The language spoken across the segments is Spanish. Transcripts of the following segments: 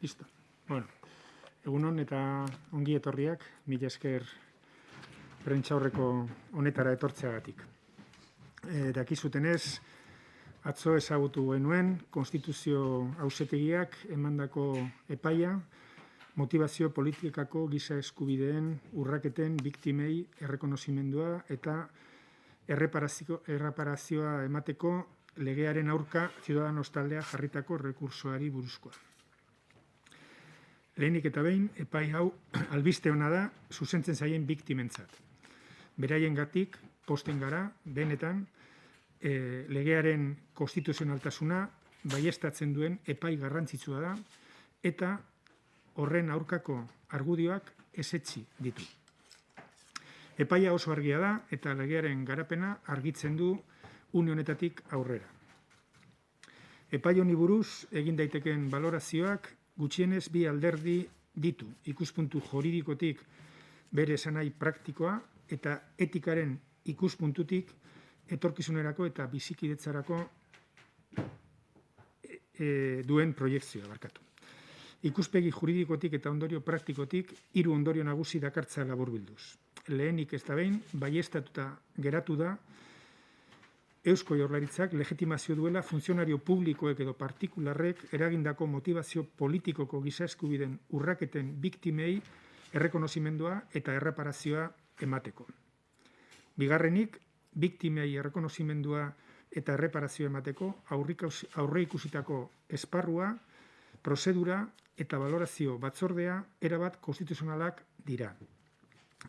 Listo. Bueno, egunon eta ongi etorriak, mila esker prentsaurreko honetara etortzeagatik. Dakizutenez, atzo ezagutu genuen Konstituzio Auzitegiak emandako epaia, motivazio politikako giza eskubideen urraketen biktimei errekonozimendua eta erreparazioa emateko legearen aurka Ciudadanos taldea jarritako rekursoari buruzkoa. Lehenik eta behin, epai hau albiste hona da zuzentzen zaien biktimentzat. Beraiengatik posten gara, benetan, legearen konstituzionaltasuna baieztatzen duen epai garrantzitsua da eta horren aurkako argudioak ezetsi ditu. Epaia oso argia da eta legearen garapena argitzen du une honetatik aurrera. Epai honi buruz egin daitekeen balorazioak gutxienez bi alderdi ditu, ikuspuntu juridikotik bere esanai praktikoa eta etikaren ikuspuntutik etorkizunerako eta bizikidetzarako duen proiektzioa barkatu. Ikuspegi juridikotik eta ondorio praktikotik hiru ondorio nagusi dakartza laburbilduz. Lehenik ez da behin, baieztatuta geratu da Eusko Jaurlaritzak legitimazio duela funtzionario publikoek edo partikularrek eragindako motivazio politikoko giza eskubideen urraketen biktimei errekonozimendua eta erreparazioa emateko. Bigarrenik, biktimei errekonozimendua eta erreparazioa emateko aurreikusitako esparrua, prozedura eta balorazio batzordea erabat konstituzionalak dira.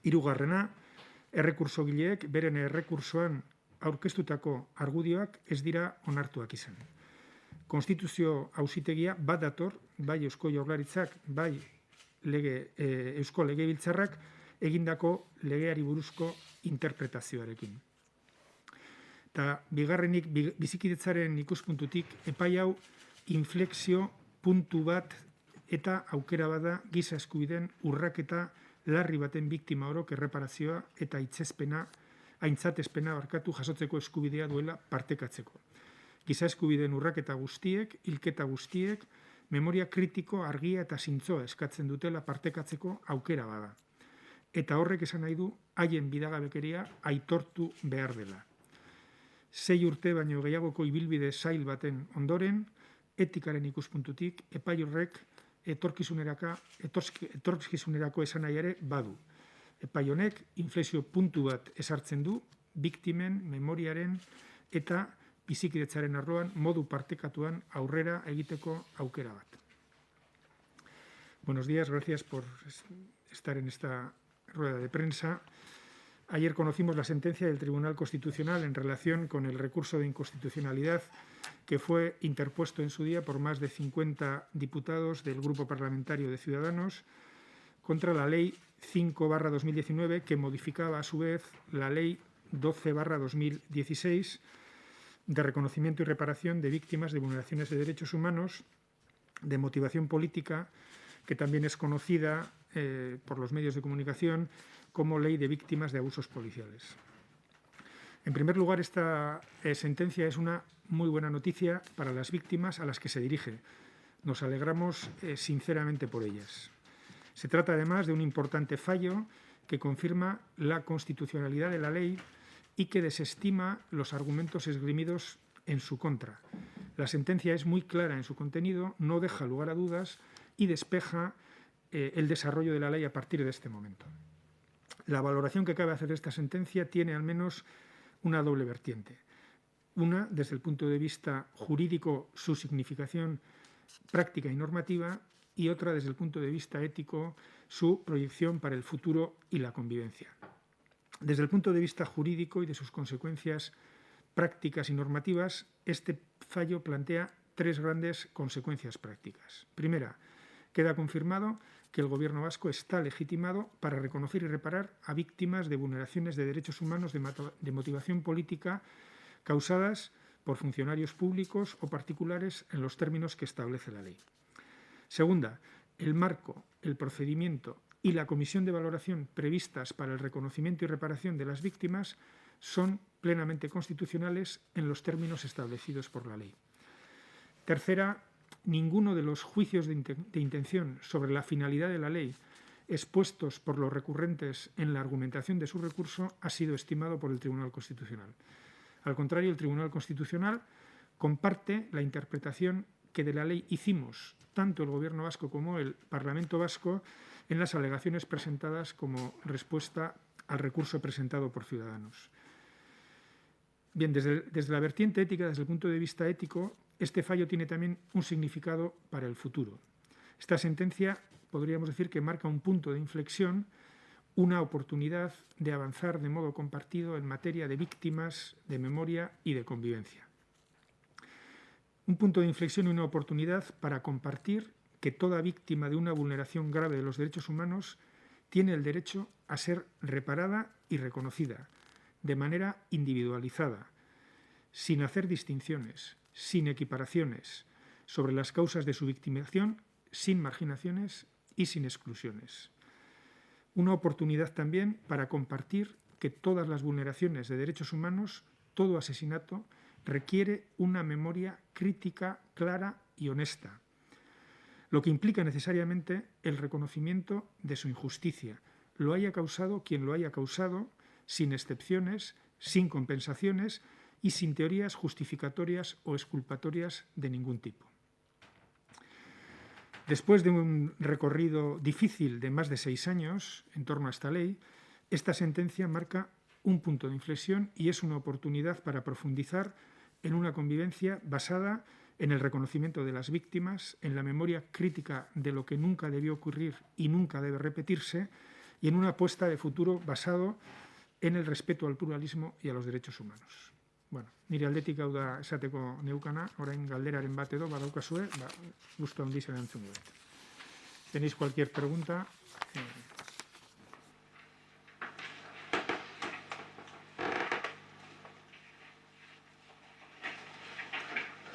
Hirugarrena, errekursogileek beren errekursoan aurkeztutako argudioak ez dira onartuak izan. Konstituzio Auzitegia bat dator, bai Eusko Jaurlaritzak, bai Eusko Legebiltzarrak egindako legeari buruzko interpretazioarekin. Eta bigarrenik, bizikidetzaren ikuspuntutik, epai hau inflexio puntu bat eta aukera bada giza eskubideen urraketa larri baten biktima orok erreparazioa eta aintzatespena jasotzeko eskubidea duela partekatzeko. Giza eskubideen urraketa guztiek, hilketa guztiek, memoria kritiko argia eta zintzoa eskatzen dutela partekatzeko aukera bada. Eta horrek esan nahi du haien bidagabekeria aitortu behar dela. 6 urte baino gehiagoko ibilbide zail baten ondoren, etikaren ikuspuntutik, epai horrek etorkizunerako esanahi ere badu. Epai honek inflexio puntu bat ezartzen du biktimen, memoriaren eta bizikidetzaren arloan modu partekatuan aurrera egiteko aukera bat. Buenos días, gracias por estar en esta rueda de prensa. Ayer conocimos la sentencia del Tribunal Constitucional en relación con el recurso de inconstitucionalidad que fue interpuesto en su día por más de 50 diputados del Grupo Parlamentario de Ciudadanos contra la Ley 5/2019, que modificaba a su vez la Ley 12/2016 de reconocimiento y reparación de víctimas de vulneraciones de derechos humanos de motivación política, que también es conocida por los medios de comunicación como Ley de Víctimas de Abusos Policiales. En primer lugar, esta sentencia es una muy buena noticia para las víctimas a las que se dirige. Nos alegramos sinceramente por ellas. Se trata además de un importante fallo que confirma la constitucionalidad de la ley y que desestima los argumentos esgrimidos en su contra. La sentencia es muy clara en su contenido, no deja lugar a dudas y despeja el desarrollo de la ley a partir de este momento. La valoración que cabe hacer de esta sentencia tiene al menos una doble vertiente. Una, desde el punto de vista jurídico, su significación práctica y normativa, y otra desde el punto de vista ético, su proyección para el futuro y la convivencia. Desde el punto de vista jurídico y de sus consecuencias prácticas y normativas, este fallo plantea 3 grandes consecuencias prácticas. Primera, queda confirmado que el Gobierno vasco está legitimado para reconocer y reparar a víctimas de vulneraciones de derechos humanos de motivación política causadas por funcionarios públicos o particulares en los términos que establece la ley. Segunda, el marco, el procedimiento y la comisión de valoración previstas para el reconocimiento y reparación de las víctimas son plenamente constitucionales en los términos establecidos por la ley. Tercera ninguno de los juicios de intención sobre la finalidad de la ley expuestos por los recurrentes en la argumentación de su recurso ha sido estimado por el Tribunal Constitucional. Al contrario, el Tribunal Constitucional comparte la interpretación que de la ley hicimos tanto el Gobierno vasco como el Parlamento vasco en las alegaciones presentadas como respuesta al recurso presentado por Ciudadanos. Bien, desde la vertiente ética, desde el punto de vista ético, este fallo tiene también un significado para el futuro. Esta sentencia podríamos decir que marca un punto de inflexión, una oportunidad de avanzar de modo compartido en materia de víctimas, de memoria y de convivencia. Un punto de inflexión y una oportunidad para compartir que toda víctima de una vulneración grave de los derechos humanos tiene el derecho a ser reparada y reconocida, de manera individualizada, sin hacer distinciones, sin equiparaciones, sobre las causas de su victimización, sin marginaciones y sin exclusiones. Una oportunidad también para compartir que todas las vulneraciones de derechos humanos, todo asesinato, requiere una memoria crítica, clara y honesta, lo que implica necesariamente el reconocimiento de su injusticia, lo haya causado quien lo haya causado, sin excepciones, sin compensaciones y sin teorías justificatorias o exculpatorias de ningún tipo. Después de un recorrido difícil de más de 6 años en torno a esta ley, esta sentencia marca un punto de inflexión y es una oportunidad para profundizar en una convivencia basada en el reconocimiento de las víctimas, en la memoria crítica de lo que nunca debió ocurrir y nunca debe repetirse, y en una apuesta de futuro basado en el respeto al pluralismo y a los derechos humanos. Bueno, nire aldetik hau da esateko neukana, orain galderaren bat edo badaukazue, gustu handiz erantzungo dut. ¿Tenéis cualquier pregunta?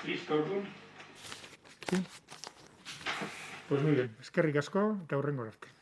¿Listo, orduan? Sí. Pues muy bien, eskerrik asko eta hurrengo arte.